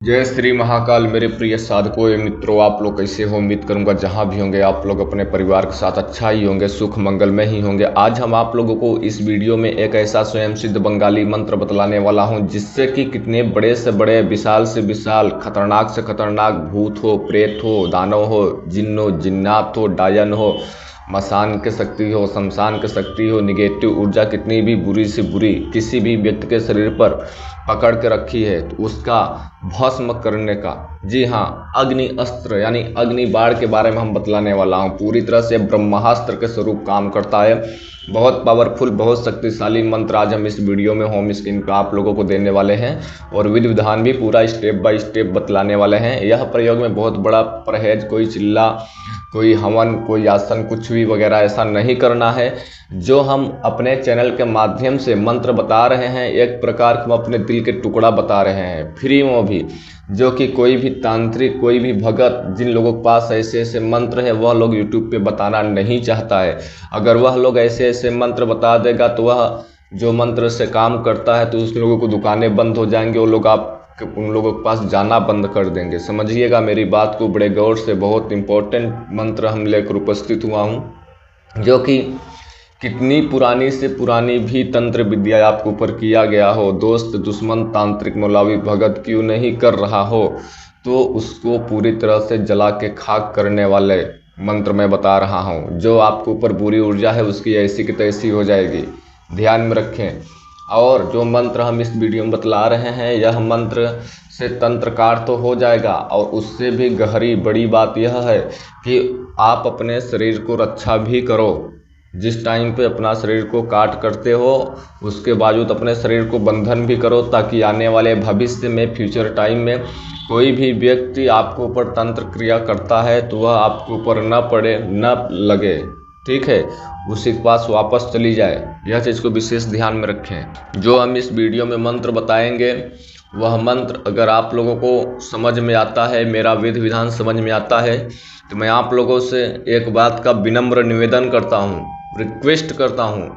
जय श्री महाकाल। मेरे प्रिय साधकों एवं मित्रों, आप लोग कैसे हो? उम्मीद करूंगा जहां भी होंगे आप लोग अपने परिवार के साथ अच्छा ही होंगे, सुख मंगल में ही होंगे। आज हम आप लोगों को इस वीडियो में एक ऐसा स्वयं सिद्ध बंगाली मंत्र बतलाने वाला हूं जिससे कि कितने बड़े से बड़े, विशाल से विशाल, खतरनाक से खतरनाक भूत हो, प्रेत हो, दानव हो, जिन्न हो, जिन्नात हो, डायन हो, मसान की शक्ति हो, शमशान की शक्ति हो, निगेटिव ऊर्जा कितनी भी बुरी से बुरी किसी भी व्यक्ति के शरीर पर पकड़ के रखी है तो उसका भस्म करने का, जी हाँ, अग्नि अस्त्र यानी अग्नि बाण के बारे में हम बतलाने वाला हूँ। पूरी तरह से ब्रह्मास्त्र के स्वरूप काम करता है। बहुत पावरफुल, बहुत शक्तिशाली मंत्र आज हम इस वीडियो में होम स्क्रीन पर आप लोगों को देने वाले हैं और विधि विधान भी पूरा स्टेप बाय स्टेप बतलाने वाले हैं। यह प्रयोग में बहुत बड़ा परहेज, कोई चिल्ला, कोई हवन, कोई आसन, कुछ भी वगैरह ऐसा नहीं करना है। जो हम अपने चैनल के माध्यम से मंत्र बता रहे हैं, एक प्रकार हम अपने दिल के टुकड़ा बता रहे हैं, फ्री में भी, जो कि कोई भी तांत्रिक, कोई भी भगत, जिन लोगों के पास ऐसे ऐसे मंत्र है वह लोग यूट्यूब पे बताना नहीं चाहता है। अगर वह लोग ऐसे ऐसे मंत्र बता देगा तो वह जो मंत्र से काम करता है तो उस लोगों को दुकानें बंद हो जाएंगे, वो लोग उन लोगों के पास जाना बंद कर देंगे। समझिएगा मेरी बात को बड़े गौर से। बहुत इंपॉर्टेंट मंत्र हम लेकर उपस्थित हुआ हूँ, जो कि कितनी पुरानी से पुरानी भी तंत्र विद्या आपके ऊपर किया गया हो, दोस्त, दुश्मन, तांत्रिक, मौलवी, भगत क्यों नहीं कर रहा हो, तो उसको पूरी तरह से जला के खाक करने वाले मंत्र मैं बता रहा हूँ। जो आपके ऊपर बुरी ऊर्जा है उसकी ऐसी की तैसी हो जाएगी, ध्यान में रखें। और जो मंत्र हम इस वीडियो में बतला रहे हैं, यह मंत्र से तंत्रकार तो हो जाएगा और उससे भी गहरी बड़ी बात यह है कि आप अपने शरीर को रक्षा भी करो। जिस टाइम पे अपना शरीर को काट करते हो उसके बावजूद अपने शरीर को बंधन भी करो, ताकि आने वाले भविष्य में, फ्यूचर टाइम में कोई भी व्यक्ति आपके ऊपर तंत्र क्रिया करता है तो वह आपके ऊपर न पड़े, न लगे, ठीक है, उसी के पास वापस चली जाए। यह चीज़ को विशेष ध्यान में रखें। जो हम इस वीडियो में मंत्र बताएंगे वह मंत्र अगर आप लोगों को समझ में आता है, मेरा विधि विधान समझ में आता है, तो मैं आप लोगों से एक बात का विनम्र निवेदन करता हूँ, रिक्वेस्ट करता हूँ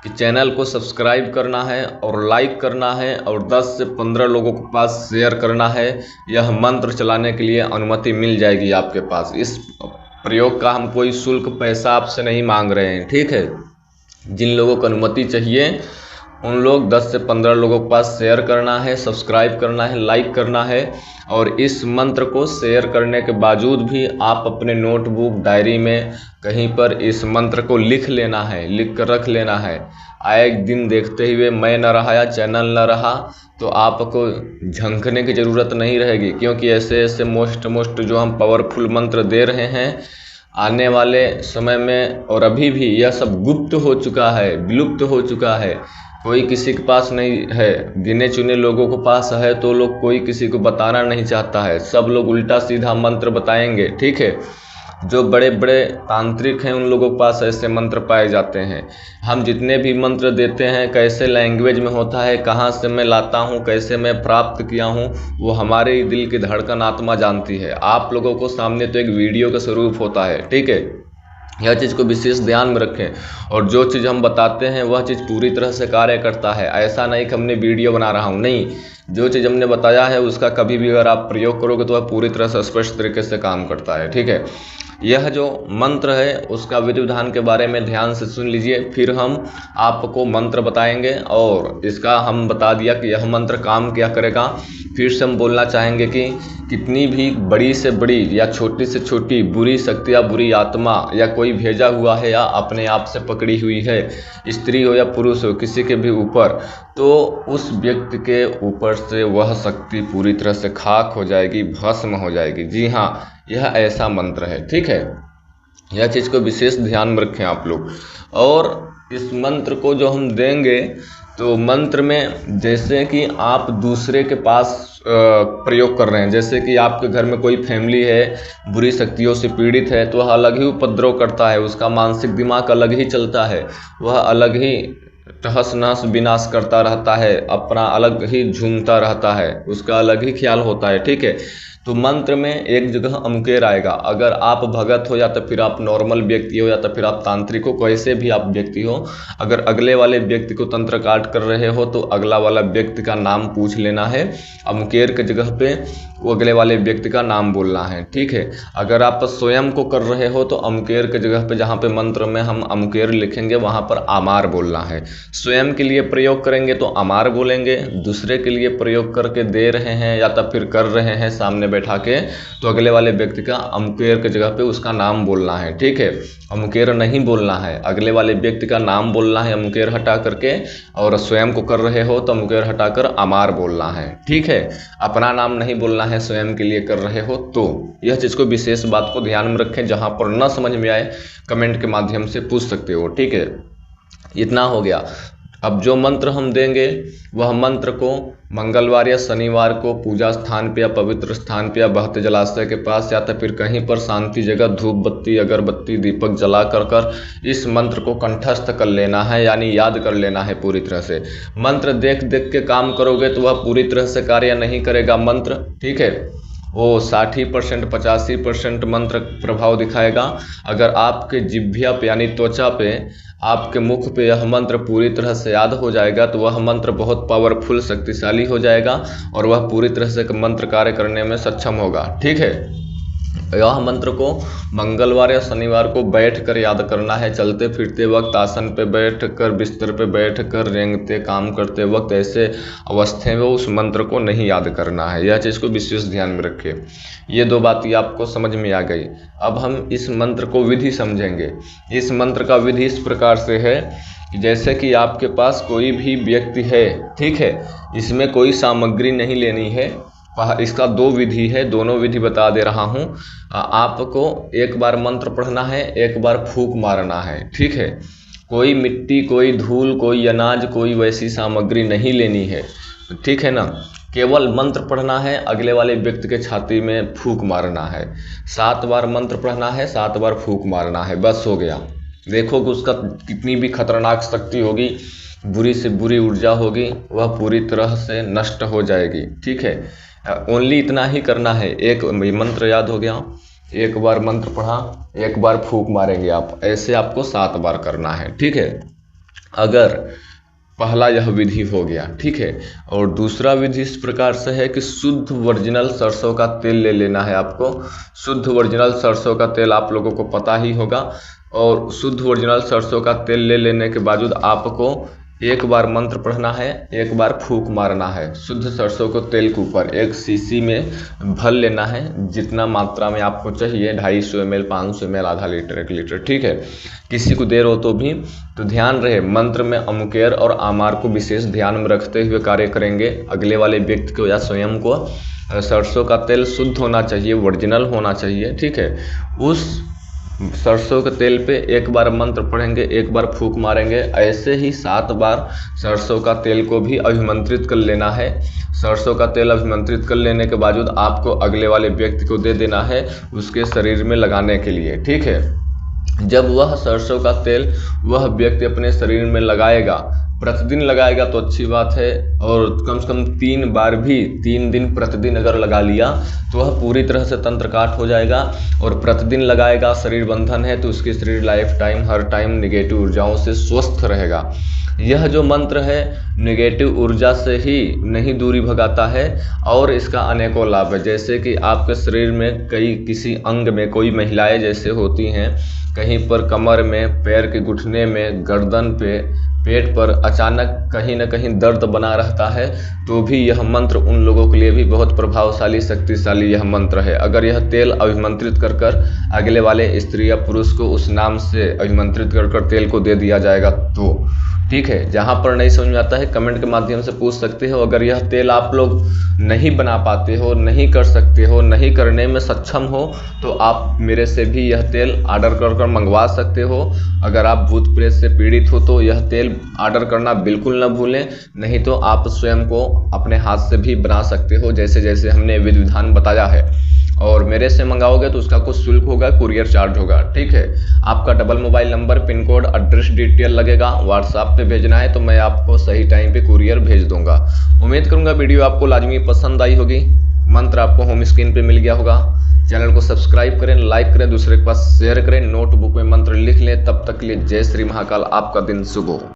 कि चैनल को सब्सक्राइब करना है और लाइक करना है और 10 से 15 लोगों के पास शेयर करना है। यह मंत्र चलाने के लिए अनुमति मिल जाएगी आपके पास। इस प्रयोग का हम कोई शुल्क, पैसा आपसे नहीं मांग रहे हैं, ठीक है। जिन लोगों को अनुमति चाहिए उन लोग 10 से 15 लोगों के पास शेयर करना है, सब्सक्राइब करना है, लाइक करना है। और इस मंत्र को शेयर करने के बावजूद भी आप अपने नोटबुक, डायरी में कहीं पर इस मंत्र को लिख लेना है, लिख कर रख लेना है। आए दिन देखते हुए मैं न रहा या चैनल न रहा तो आपको झंकने की ज़रूरत नहीं रहेगी, क्योंकि ऐसे ऐसे मोस्ट जो हम पावरफुल मंत्र दे रहे हैं आने वाले समय में, और अभी भी यह सब गुप्त हो चुका है, विलुप्त हो चुका है। कोई किसी के पास नहीं है, गिने चुने लोगों के पास है तो लोग कोई किसी को बताना नहीं चाहता है। सब लोग उल्टा सीधा मंत्र बताएंगे, ठीक है। जो बड़े बड़े तांत्रिक हैं उन लोगों के पास ऐसे मंत्र पाए जाते हैं। हम जितने भी मंत्र देते हैं, कैसे लैंग्वेज में होता है, कहाँ से मैं लाता हूँ, कैसे मैं प्राप्त किया हूँ, वो हमारे दिल की धड़कन आत्मा जानती है। आप लोगों को सामने तो एक वीडियो का स्वरूप होता है, ठीक है। यह चीज़ को विशेष ध्यान में रखें। और जो चीज़ हम बताते हैं वह चीज़ पूरी तरह से कार्य करता है। ऐसा नहीं कि हमने वीडियो बना रहा हूँ, नहीं, जो चीज़ हमने बताया है उसका कभी भी अगर आप प्रयोग करोगे तो वह पूरी तरह से स्पष्ट तरीके से काम करता है, ठीक है। यह जो मंत्र है उसका विधि विधान के बारे में ध्यान से सुन लीजिए, फिर हम आपको मंत्र बताएंगे। और इसका हम बता दिया कि यह मंत्र काम क्या करेगा। फिर से हम बोलना चाहेंगे कि कितनी भी बड़ी से बड़ी या छोटी से छोटी बुरी शक्ति या बुरी आत्मा या कोई भेजा हुआ है या अपने आप से पकड़ी हुई है, स्त्री हो या पुरुष हो, किसी के भी ऊपर, तो उस व्यक्ति के ऊपर से वह शक्ति पूरी तरह से खाक हो जाएगी, भस्म हो जाएगी। जी हाँ, यह ऐसा मंत्र है, ठीक है। यह चीज़ को विशेष ध्यान में रखें आप लोग। और इस मंत्र को जो हम देंगे तो मंत्र में जैसे कि आप दूसरे के पास प्रयोग कर रहे हैं, जैसे कि आपके घर में कोई फैमिली है बुरी शक्तियों से पीड़ित है तो वह अलग ही उपद्रव करता है, उसका मानसिक दिमाग अलग ही चलता है, वह अलग ही तहस नहस विनाश करता रहता है, अपना अलग ही झूमता रहता है, उसका अलग ही ख्याल होता है, ठीक है। तो मंत्र में एक जगह अमुकेर आएगा। अगर आप भगत हो या तो फिर आप नॉर्मल व्यक्ति हो या तो फिर आप तांत्रिक हो, कैसे भी आप व्यक्ति हो, अगर अगले वाले व्यक्ति को तंत्र काट कर रहे हो तो अगला वाला व्यक्ति का नाम पूछ लेना है। अमुकेर के जगह पे वो अगले वाले व्यक्ति का नाम बोलना है, ठीक है। अगर आप स्वयं को कर रहे हो तो अमुकेर के जगह पे जहाँ पे मंत्र में हम अमुकेर लिखेंगे वहाँ पर आमार बोलना है। स्वयं के लिए प्रयोग करेंगे तो आमार बोलेंगे, दूसरे के लिए प्रयोग करके दे रहे हैं या तो फिर कर रहे हैं सामने बैठा के तो अगले वाले व्यक्ति का अमुकेर के जगह पे उसका नाम बोलना है, ठीक है। अमुकेर नहीं बोलना है, अगले वाले व्यक्ति का नाम बोलना है अमुकेर हटा करके, और स्वयं को कर रहे हो तो अमुकेर हटाकर आमार बोलना है, ठीक है। अपना नाम नहीं बोलना है स्वयं के लिए कर रहे हो तो। यह चीज़ को विशेष बात को ध्यान में रखें, जहां पर न समझ में आए कमेंट के माध्यम से पूछ सकते हो, ठीक है। इतना हो गया। अब जो मंत्र हम देंगे वह मंत्र को मंगलवार या शनिवार को पूजा स्थान पे या पवित्र स्थान पे या बहते जलाशय के पास या तो फिर कहीं पर शांति जगह धूप बत्ती अगरबत्ती दीपक जला कर इस मंत्र को कंठस्थ कर लेना है, यानी याद कर लेना है पूरी तरह से। मंत्र देख देख के काम करोगे तो वह पूरी तरह से कार्य नहीं करेगा मंत्र, ठीक है। वो 60% 85% मंत्र प्रभाव दिखाएगा। अगर आपके जिह्वा पे यानी त्वचा पे आपके मुख पे यह मंत्र पूरी तरह से याद हो जाएगा तो वह मंत्र बहुत पावरफुल शक्तिशाली हो जाएगा और वह पूरी तरह से मंत्र कार्य करने में सक्षम होगा, ठीक है। यह मंत्र को मंगलवार या शनिवार को बैठ कर याद करना है। चलते फिरते वक्त, आसन पे बैठ कर, बिस्तर पे बैठ कर, रेंगते काम करते वक्त ऐसे अवस्था में उस मंत्र को नहीं याद करना है। यह चीज़ को विशेष ध्यान में रखें। ये दो बातें आपको समझ में आ गई। अब हम इस मंत्र को विधि समझेंगे। इस मंत्र का विधि इस प्रकार से है कि जैसे कि आपके पास कोई भी व्यक्ति है, ठीक है, इसमें कोई सामग्री नहीं लेनी है। इसका दो विधि है, दोनों विधि बता दे रहा हूँ। आपको एक बार मंत्र पढ़ना है, एक बार फूंक मारना है, ठीक है। कोई मिट्टी, कोई धूल, कोई अनाज, कोई वैसी सामग्री नहीं लेनी है, ठीक है ना। केवल मंत्र पढ़ना है, अगले वाले व्यक्ति के छाती में फूंक मारना है। 7 बार मंत्र पढ़ना है, 7 बार फूंक मारना है, बस हो गया। देखो कि उसका कितनी भी खतरनाक शक्ति होगी, बुरी से बुरी ऊर्जा होगी, वह पूरी तरह से नष्ट हो जाएगी, ठीक है। ओनली इतना ही करना है। एक मंत्र याद हो गया, एक बार मंत्र पढ़ा, एक बार फूंक मारेंगे आप, ऐसे आपको 7 बार करना है, ठीक है। अगर पहला यह विधि हो गया, ठीक है। और दूसरा विधि इस प्रकार से है कि शुद्ध ओरिजिनल सरसों का तेल ले लेना है आपको। शुद्ध ओरिजिनल सरसों का तेल आप लोगों को पता ही होगा। और शुद्ध ओरिजिनल सरसों का तेल ले लेने के बावजूद आपको एक बार मंत्र पढ़ना है, एक बार फूंक मारना है। शुद्ध सरसों को तेल के ऊपर एक शीशी में भर लेना है, जितना मात्रा में आपको चाहिए, 250 ml, 500 ml, आधा लीटर, 1 लीटर, ठीक है। किसी को देर हो तो भी तो ध्यान रहे, मंत्र में अमुकेर और आमार को विशेष ध्यान में रखते हुए कार्य करेंगे। अगले वाले व्यक्ति को या स्वयं को सरसों का तेल शुद्ध होना चाहिए, ओरिजिनल होना चाहिए, ठीक है। उस सरसों के तेल पे एक बार मंत्र पढ़ेंगे, एक बार फूंक मारेंगे। ऐसे ही 7 बार सरसों का तेल को भी अभिमंत्रित कर लेना है। सरसों का तेल अभिमंत्रित कर लेने के बावजूद आपको अगले वाले व्यक्ति को दे देना है उसके शरीर में लगाने के लिए, ठीक है। जब वह सरसों का तेल वह व्यक्ति अपने शरीर में लगाएगा, प्रतिदिन लगाएगा तो अच्छी बात है, और कम से कम 3 बार भी 3 दिन प्रतिदिन अगर लगा लिया तो वह पूरी तरह से तंत्रकाट हो जाएगा। और प्रतिदिन लगाएगा, शरीर बंधन है तो उसकी शरीर लाइफ टाइम हर टाइम नेगेटिव ऊर्जाओं से स्वस्थ रहेगा। यह जो मंत्र है नेगेटिव ऊर्जा से ही नहीं दूरी भगाता है और इसका अनेकों लाभ है। जैसे कि आपके शरीर में किसी अंग में, कोई महिलाएं जैसे होती हैं, कहीं पर कमर में, पैर के घुटने में, गर्दन पे, पेट पर अचानक कहीं न कहीं दर्द बना रहता है, तो भी यह मंत्र उन लोगों के लिए भी बहुत प्रभावशाली शक्तिशाली यह मंत्र है। अगर यह तेल अभिमंत्रित कर अगले वाले स्त्री या पुरुष को उस नाम से अभिमंत्रित कर तेल को दे दिया जाएगा तो, ठीक है। जहाँ पर नहीं समझ में आता है कमेंट के माध्यम से पूछ सकते हो। अगर यह तेल आप लोग नहीं बना पाते हो, नहीं कर सकते हो, नहीं करने में सक्षम हो तो आप मेरे से भी यह तेल ऑर्डर कर मंगवा सकते हो। अगर आप भूत प्रेत से पीड़ित हो तो यह तेल ऑर्डर करना बिल्कुल न भूलें, नहीं तो आप स्वयं को अपने हाथ से भी बना सकते हो, जैसे जैसे हमने विधि विधान बताया है। और मेरे से मंगाओगे तो उसका कुछ शुल्क होगा, कुरियर चार्ज होगा, ठीक है। आपका double mobile number, pin code, address detail लगेगा। व्हाट्सएप पे भेजना है तो मैं आपको सही टाइम पे कुरियर भेज दूंगा। उम्मीद करूंगा वीडियो आपको लाजमी पसंद आई होगी। मंत्र आपको होम स्क्रीन पे मिल गया होगा। चैनल को सब्सक्राइब करें, लाइक करें, दूसरे के पास शेयर करें, नोटबुक में मंत्र लिख लें। तब तक के लिए जय श्री महाकाल, आपका दिन शुभ हो।